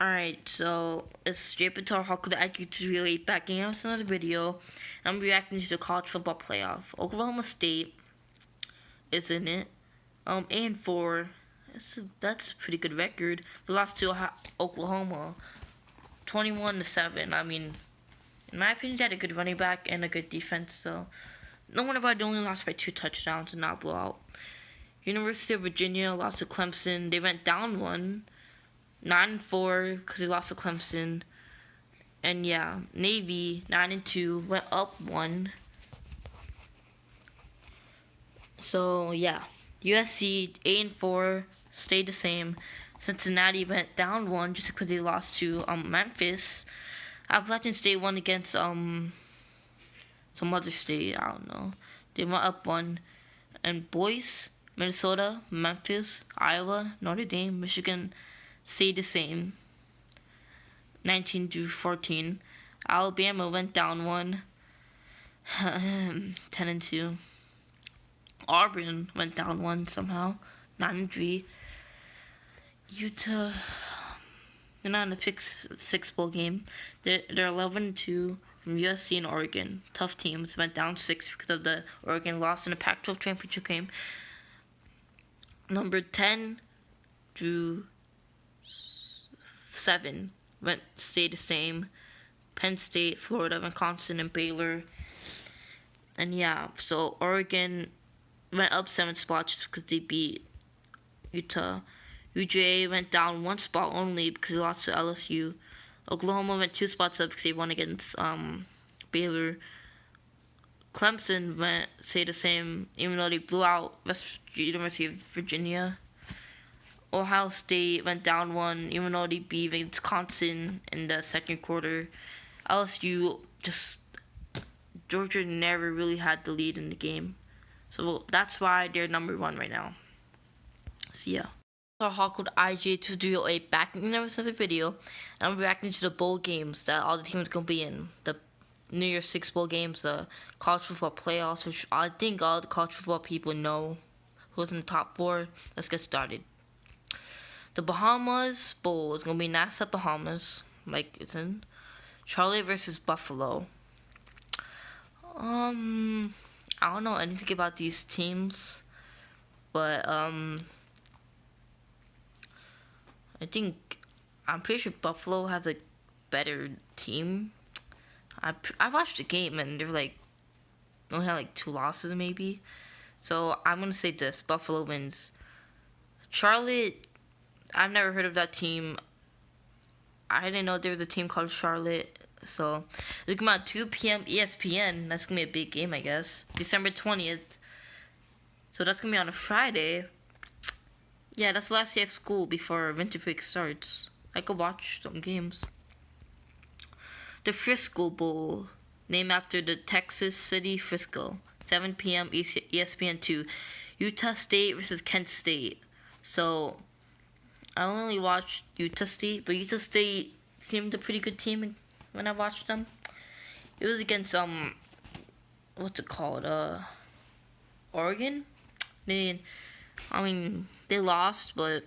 Alright, so it's Jai Patel, hotcold IQ tutorial back in another video. I'm reacting to the college football playoff. Oklahoma State is in it. 8-4. That's a pretty good record. They lost to Oklahoma, 21-7. I mean, in my opinion, they had a good running back and a good defense. So no wonder why they only lost by 2 touchdowns and not blowout. University of Virginia lost to Clemson. They went down 1. 9-4 because they lost to Clemson. And yeah, Navy 9-2 went up 1. So yeah, USC 8-4 stayed the same. Cincinnati went down 1 just because they lost to Memphis. Appalachian State won against some other state, I don't know. They went up 1. And boys, Minnesota, Memphis, Iowa, Notre Dame, Michigan stayed the same, 19-14. Alabama went down 1, 10-2. Auburn went down 1 somehow, 9-3. Utah, they're not in the Pick 6 bowl game. They're 11-2 from USC and Oregon. Tough teams. Went down 6 because of the Oregon loss in the Pac-12 championship game. Number 10 through 7 stayed the same. Penn State, Florida, Wisconsin, and Baylor. And yeah, so Oregon went up 7 spots just because they beat Utah. UGA went down 1 spot only because they lost to LSU. Oklahoma went 2 spots up because they won against Baylor. Clemson stayed the same even though they blew out University of Virginia. Ohio State went down 1 even though they beat Wisconsin in the second quarter. LSU Georgia never really had the lead in the game. So that's why they're number 1 right now. See ya. Our hotcold IJ tutorial 8 back in the video, and I'm reacting to the bowl games that all the teams gonna be in. The New Year's 6 bowl games, the college football playoffs, which I think all the college football people know who's in the top 4. Let's get started. The Bahamas Bowl is gonna be Nassau, Bahamas, like it's in. Charlotte versus Buffalo. I don't know anything about these teams, but I'm pretty sure Buffalo has a better team. I watched the game and they're only had 2 losses maybe. So I'm gonna say this: Buffalo wins. Charlotte, I've never heard of that team. I didn't know there was a team called Charlotte. So it's gonna be at 2 p.m. ESPN. That's gonna be a big game, I guess. December 20th. So that's gonna be on a Friday. Yeah, that's the last day of school before winter break starts. I could watch some games. The Frisco Bowl, named after the Texas city Frisco. 7 p.m. ESPN 2. Utah State versus Kent State. So I only watched Utah State, but Utah State seemed a pretty good team when I watched them. It was against what's it called? Oregon. They lost, but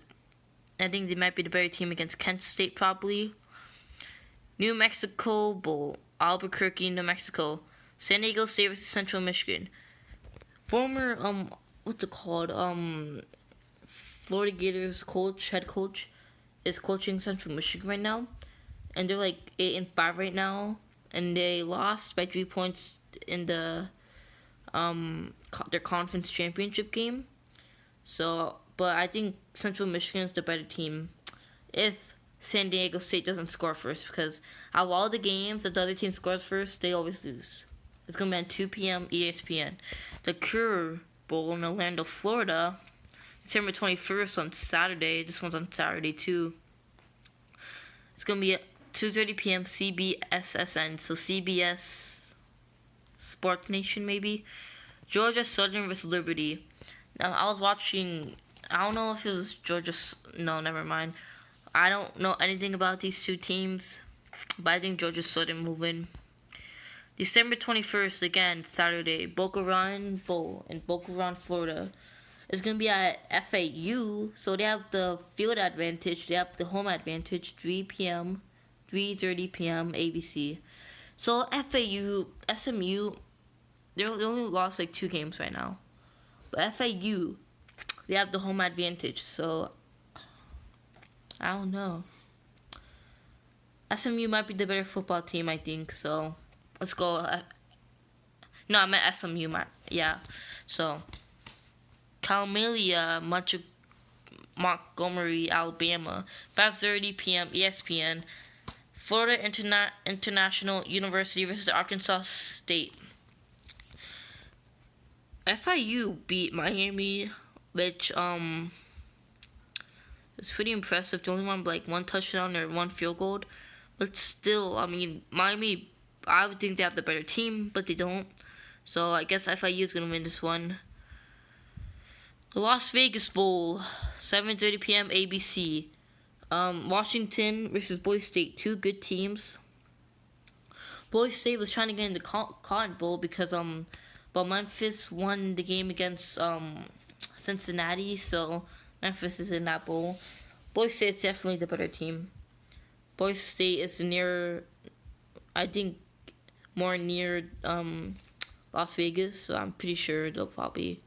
I think they might be the better team against Kent State probably. New Mexico Bowl, Albuquerque, New Mexico. San Diego State versus Central Michigan. Former what's it called? Florida Gators head coach, is coaching Central Michigan right now, and they're 8-5 right now, and they lost by 3 points in the their conference championship game. So, but I think Central Michigan is the better team if San Diego State doesn't score first, because out of all the games that the other team scores first, they always lose. It's going to be on 2 p.m. ESPN. The Cure Bowl in Orlando, Florida, December 21st on Saturday. This one's on Saturday too. It's going to be at 2:30 p.m. CBSSN, so CBS Sports Nation maybe. Georgia Southern versus Liberty. Now, I was watching, I don't know if it was Georgia, no, never mind. I don't know anything about these 2 teams, but I think Georgia Southern will win. December 21st, again, Saturday, Boca Raton Bowl in Boca Raton, Florida. It's going to be at FAU, so they have the field advantage. They have the home advantage, 3 p.m., 3:30 p.m. ABC. So FAU, SMU, they only lost like 2 games right now. But FAU, they have the home advantage, so I don't know. SMU might be the better football team, I think, so let's go. No, I meant SMU, yeah. So, Calmelia, Montgomery, Alabama, 5:30 p.m. ESPN. Florida International University versus Arkansas State. FIU beat Miami, which is pretty impressive. They only won like 1 touchdown or 1 field goal, but still, I mean, Miami, I would think they have the better team, but they don't. So I guess FIU is gonna win this one. The Las Vegas Bowl, 7:30 p.m. ABC. Washington versus Boise State, 2 good teams. Boise State was trying to get in the Cotton Bowl because but Memphis won the game against Cincinnati, so Memphis is in that bowl. Boise State is definitely the better team. Boise State is I think, more near Las Vegas, so I'm pretty sure they'll probably,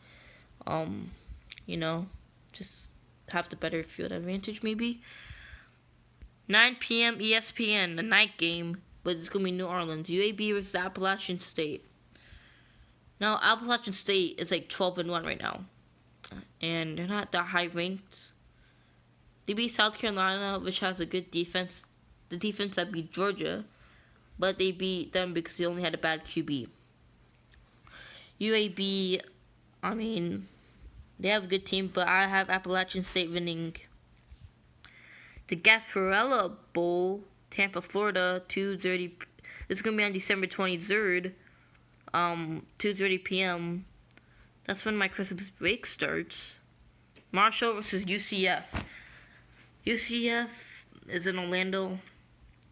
just have the better field advantage maybe. 9 p.m. ESPN, the night game, but it's going to be New Orleans. UAB versus Appalachian State. Now, Appalachian State is like 12-1 right now, and they're not that high ranked. They beat South Carolina, which has a good defense. The defense that beat Georgia, but they beat them because they only had a bad QB. UAB, I mean, they have a good team, but I have Appalachian State winning. The Gasparilla Bowl, Tampa, Florida, 2:30. This is going to be on December 23rd, 2:30 p.m. That's when my Christmas break starts. Marshall versus UCF. UCF is in Orlando,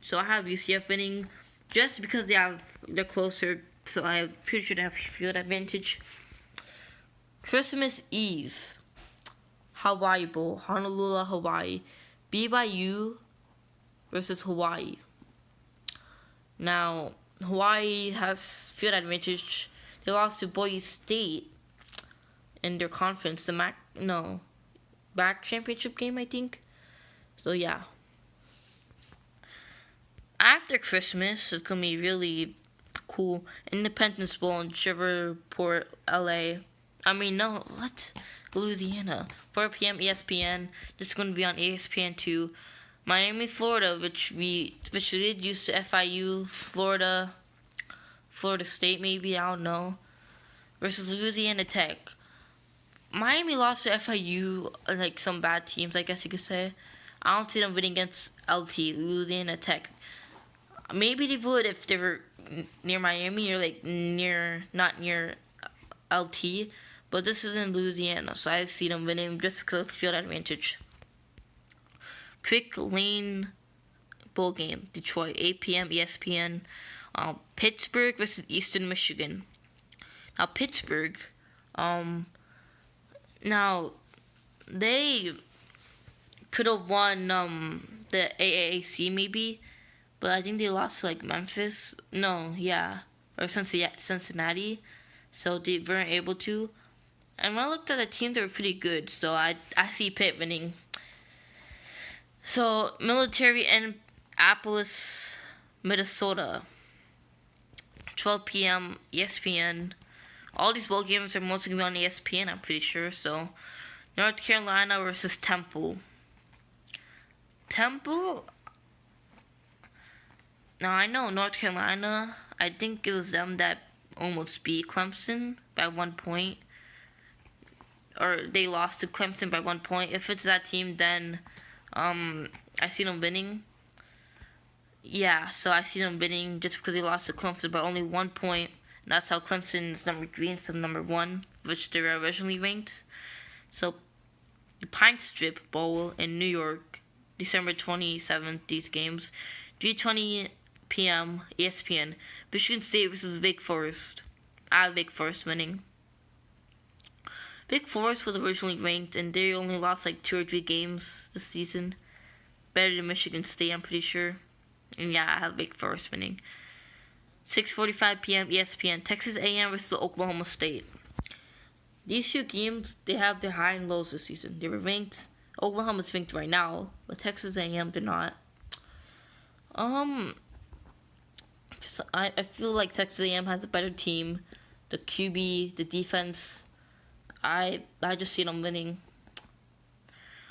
so I have UCF winning just because they're closer, so I'm pretty sure they have field advantage. Christmas Eve, Hawaii Bowl, Honolulu, Hawaii. BYU versus Hawaii. Now, Hawaii has field advantage. They lost to Boise State in their conference, back championship game, I think. So, yeah. After Christmas, it's going to be really cool. Independence Bowl in Shreveport, LA. Louisiana. 4 p.m. ESPN. This is going to be on ESPN2. Miami, Florida, which we did use to FIU, Florida State maybe, I don't know, versus Louisiana Tech. Miami lost to FIU, like some bad teams, I guess you could say. I don't see them winning against Louisiana Tech. Maybe they would if they were near Miami or like not near LT. But this is in Louisiana, so I see them winning just because of field advantage. Quick Lane Bowl game, Detroit, 8 p.m. ESPN. Pittsburgh versus Eastern Michigan. Now, Pittsburgh, now, they could have won the AAC maybe, but I think they lost to like Memphis. Or Cincinnati, so they weren't able to. And when I looked at the teams, they were pretty good, so I see Pitt winning. So, Military Annapolis, Minnesota, 12 p.m. ESPN. All these bowl games are mostly going to be on ESPN, I'm pretty sure. So, North Carolina versus Temple. Now, I know North Carolina, I think it was them that almost beat Clemson by 1 point. Or they lost to Clemson by 1 point. If it's that team, then I see them winning. Yeah, so I see them winning just because they lost to Clemson by only 1 point. And that's how Clemson is number 3 instead of number 1, which they were originally ranked. So, the Pine Strip Bowl in New York, December 27th, these games. 3:20 p.m. ESPN. Michigan State versus Wake Forest. I have Wake Forest winning. Big Forest was originally ranked, and they only lost like 2 or 3 games this season. Better than Michigan State, I'm pretty sure. And yeah, I have Big Forest winning. 6:45 p.m. ESPN. Texas A&M versus Oklahoma State. These 2 games, they have their high and lows this season. They were ranked. Oklahoma's ranked right now, but Texas A&M they're not. I feel like Texas A&M has a better team. The QB, the defense. I just see them winning.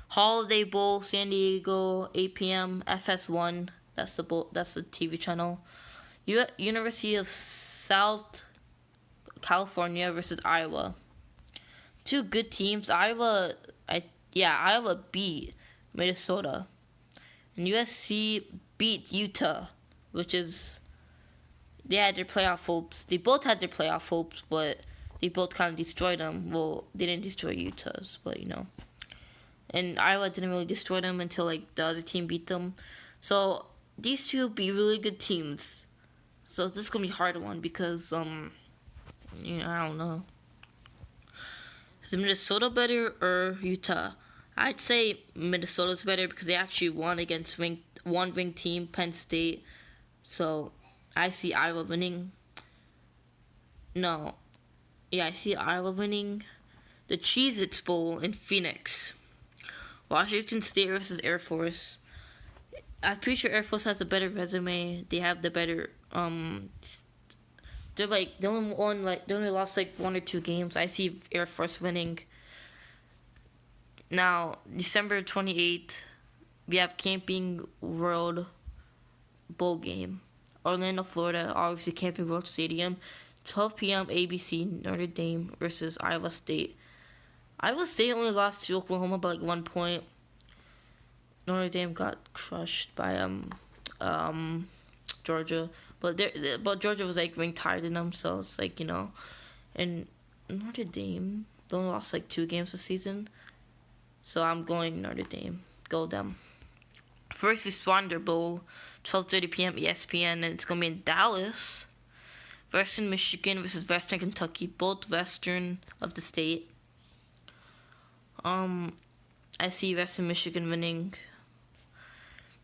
Holiday Bowl, San Diego, 8 p.m. FS1. That's the bowl. That's the TV channel. University of South California versus Iowa. 2 good teams. Iowa beat Minnesota, and USC beat Utah, which is they had their playoff hopes. They both had their playoff hopes, but they both kind of destroyed them. Well, they didn't destroy Utah's, but and Iowa didn't really destroy them until like the other team beat them. So these 2 be really good teams. So this is gonna be a hard one because I don't know. Is Minnesota better or Utah? I'd say Minnesota's better because they actually won against one ranked team, Penn State. So I see Iowa winning. I see Iowa winning the Cheez-Its Bowl in Phoenix. Washington State versus Air Force. I'm pretty sure Air Force has a better resume. They have the better they only lost like 1 or 2 games. I see Air Force winning. Now, December 28th, we have Camping World Bowl game. Orlando, Florida, obviously Camping World Stadium. 12 p.m. ABC, Notre Dame versus Iowa State. Iowa State only lost to Oklahoma by like 1 point. Notre Dame got crushed by Georgia, but Georgia was like ranked higher than them, so it's like and Notre Dame they only lost like 2 games this season, so I'm going Notre Dame. Go them. First Responder Bowl, 12:30 p.m. ESPN, and it's gonna be in Dallas. Western Michigan versus Western Kentucky, both Western of the state. I see Western Michigan winning.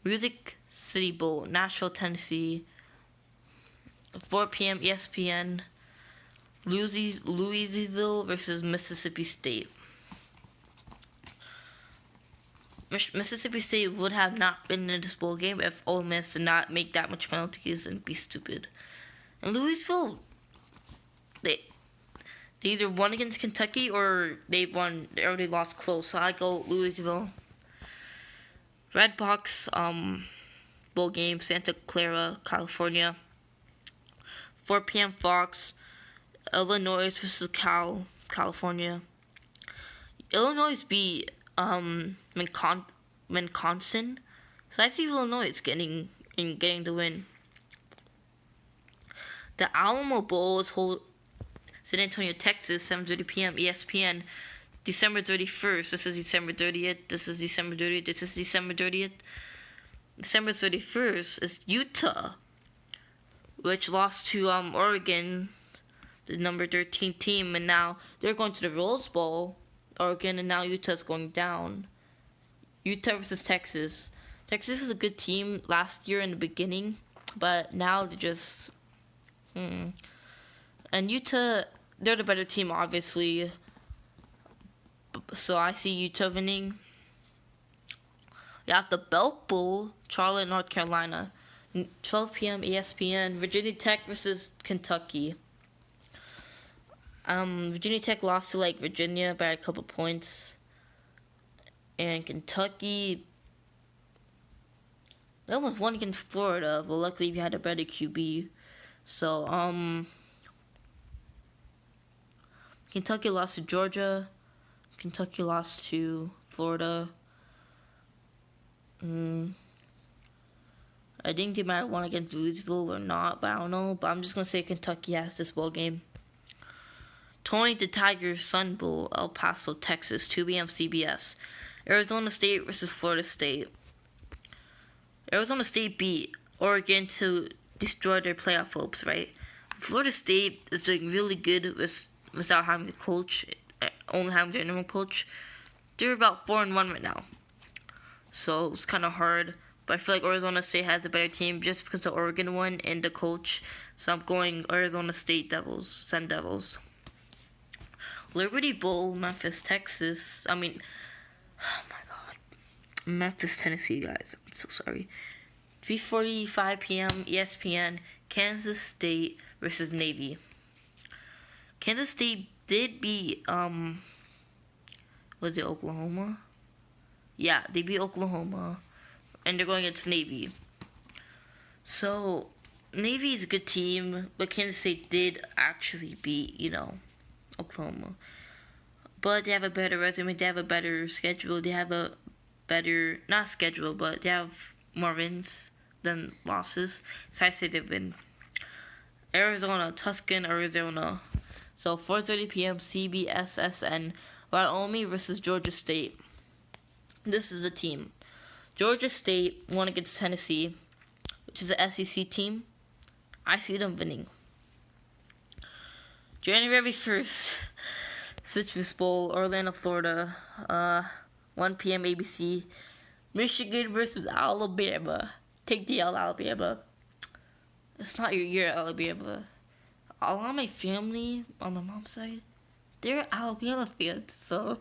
Music City Bowl, Nashville, Tennessee, 4 p.m. ESPN. Louisville versus Mississippi State. Mississippi State would have not been in this bowl game if Ole Miss did not make that much penalties and be stupid. And Louisville, they either won against Kentucky or they already lost close. So I go Louisville. Redbox bowl game, Santa Clara, California. 4 p.m. Fox, Illinois versus California. Illinois beat Wisconsin, so I see Illinois getting the win. The Alamo Bowl is held San Antonio, Texas, 7:30 p.m. ESPN, December 31st. This is December 30th. This is December 30th. This is December 30th. December 31st is Utah, which lost to Oregon, the number 13 team, and now they're going to the Rose Bowl. Oregon, and now Utah's going down. Utah versus Texas. Texas is a good team last year in the beginning, but now they're just and Utah, they're the better team, obviously. So I see Utah winning. You have the Belk Bowl, Charlotte, North Carolina, 12 p.m. ESPN. Virginia Tech versus Kentucky. Virginia Tech lost to Virginia by a couple points, and Kentucky, they almost won against Florida, but luckily we had a better QB. So Kentucky lost to Georgia. Kentucky lost to Florida. I think they might have won against Louisville or not, but I don't know. But I'm just gonna say Kentucky has this bowl game. Tony the Tiger Sun Bowl, El Paso, Texas, 2 p.m. CBS. Arizona State versus Florida State. Arizona State beat Oregon to destroy their playoff hopes, right? Florida State is doing really good without having the coach. only have their interim coach. They're about 4-1 right now, so it's kind of hard. But I feel like Arizona State has a better team just because the Oregon one and the coach. So I'm going Arizona State Devils, Sun Devils. Liberty Bowl, Memphis, Texas. Oh my God, Memphis, Tennessee, guys. I'm so sorry. 3:45 p.m. ESPN. Kansas State versus Navy. Kansas State did beat was it Oklahoma? Yeah, they beat Oklahoma, and they're going against Navy. So Navy is a good team, but Kansas State did actually beat Oklahoma. But they have a better resume. They have a better schedule. They have a better not schedule, but they have more wins than losses. So I say they win. Arizona, Tucson, Arizona. So 4:30 p.m. CBSSN. Wyoming versus Georgia State. This is a team. Georgia State won against Tennessee, which is an SEC team. I see them winning. January 1st, Citrus Bowl, Orlando, Florida. 1 p.m. ABC. Michigan versus Alabama. Take the L, Alabama. It's not your year, Alabama. A lot of my family on my mom's side, they're Alabama fans. So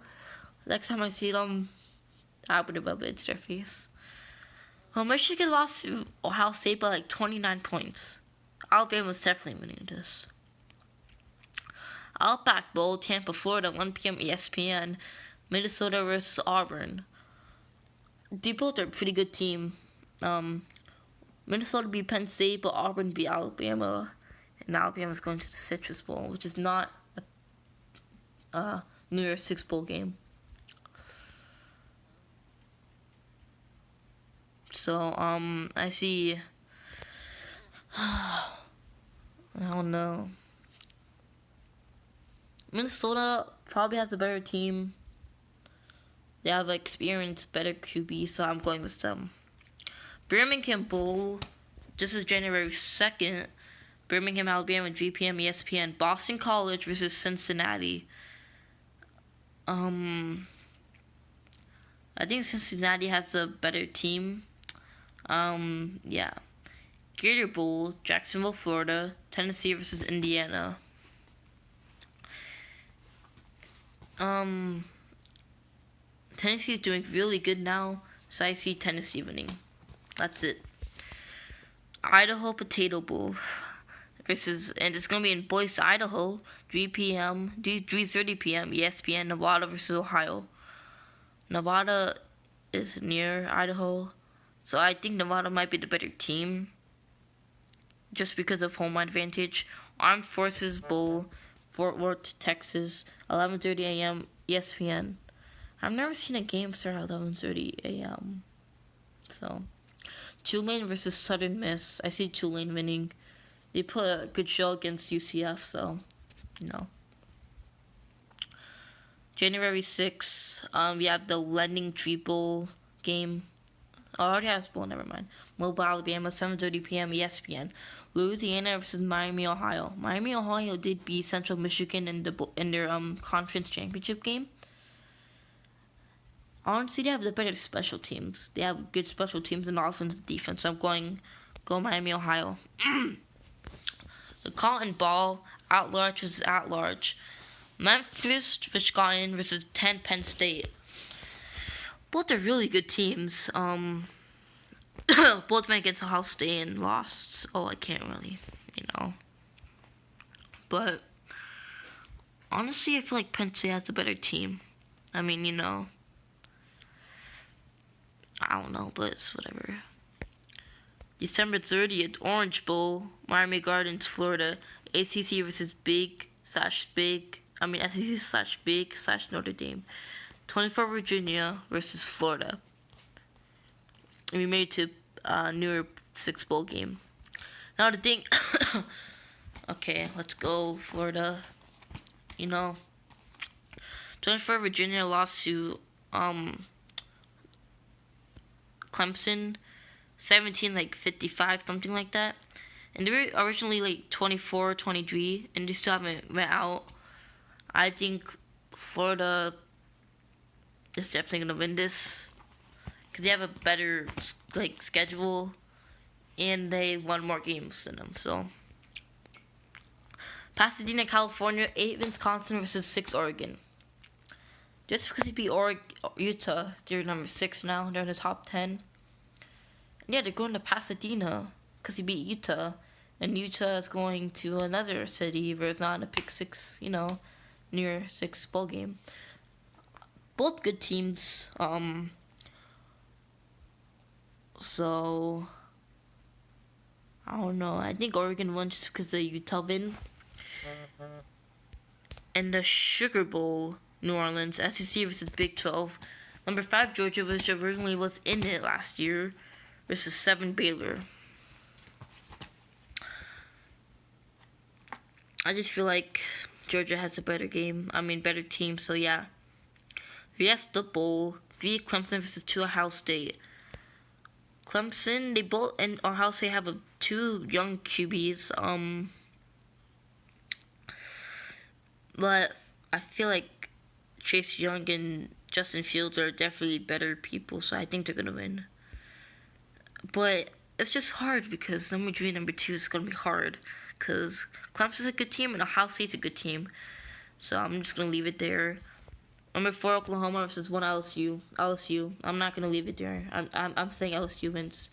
next time I see them, I would have rubbed their face. Well, Michigan lost to Ohio State by like 29 points. Alabama's definitely winning this. Outback Bowl, Tampa, Florida, 1 p.m. ESPN. Minnesota versus Auburn. They both are a pretty good team. Minnesota beat Penn State, but Auburn beat Alabama. And Alabama's going to the Citrus Bowl, which is not a New Year's Six Bowl game. So, I see... I don't know. Minnesota probably has a better team. They have experienced, better QB, so I'm going with them. Birmingham Bowl, this is January 2nd. Birmingham, Alabama, 3 p.m. ESPN. Boston College versus Cincinnati. I think Cincinnati has a better team. Yeah. Gator Bowl, Jacksonville, Florida. Tennessee versus Indiana. Tennessee is doing really good now, so I see Tennessee winning. That's it. Idaho Potato Bowl versus, and it's gonna be in Boise, Idaho, 3:30 p.m. ESPN. Nevada versus Ohio. Nevada is near Idaho, so I think Nevada might be the better team, just because of home advantage. Armed Forces Bowl, Fort Worth, Texas, 11:30 a.m. ESPN. I've never seen a game start at 11:30 a.m. So, Tulane versus Southern Miss. I see Tulane winning. They put a good show against UCF, so, January 6th, we have the Lending Tree Bowl game. Oh, I already have bowl, never mind. Mobile, Alabama, 7:30 p.m. ESPN. Louisiana versus Miami, Ohio. Miami, Ohio did beat Central Michigan in their conference championship game. Honestly, they have the better special teams. They have good special teams and offense and defense. So I'm go Miami, Ohio. The Cotton Ball, at-large versus at-large. Memphis, Wisconsin versus 10 Penn State. Both are really good teams. Both went against Ohio State and lost. Oh, I can't really, But honestly, I feel like Penn State has a better team. I mean, I don't know, but it's whatever. December 30th, Orange Bowl, Miami Gardens, Florida. ACC versus SEC/Big/Notre Dame. 24 Virginia versus Florida. And we made it to New Year's Six Bowl game. Now the thing, okay, let's go Florida. 24 Virginia lost to Clemson, 17-55, something like that. And they were originally 24-23, and they still haven't went out. I think Florida is definitely gonna win this because they have a better like schedule and they won more games than them. So Pasadena, California, 8 Wisconsin versus 6 Oregon. Just because they beat Utah, they're number 6 now. They're in the top 10. And yeah, they're going to Pasadena because they beat Utah. And Utah is going to another city where it's not a pick 6, near 6 bowl game. Both good teams. So I don't know. I think Oregon won just because of Utah win. And the Sugar Bowl, New Orleans, SEC versus Big 12. Number 5 Georgia, which originally was in it last year, versus 7 Baylor. I just feel like Georgia has a better better team. So yeah. The Bowl, 3 Clemson versus 2 Ohio State. Clemson, they both and Ohio State have 2 young QBs. But I feel like Chase Young and Justin Fields are definitely better people, so I think they're gonna win. But it's just hard because number 3 and number 2 is gonna be hard because Clemson's a good team and Ohio State's a good team. So I'm just gonna leave it there. Number 4 Oklahoma versus 1 LSU. I'm not gonna leave it there. I'm saying LSU wins.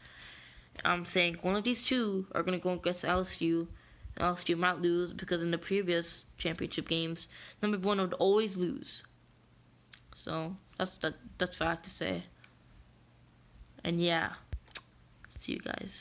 I'm saying one of these 2 are gonna go against LSU. LSU might lose because in the previous championship games, number 1 would always lose. So that's what I have to say. And yeah, see you guys.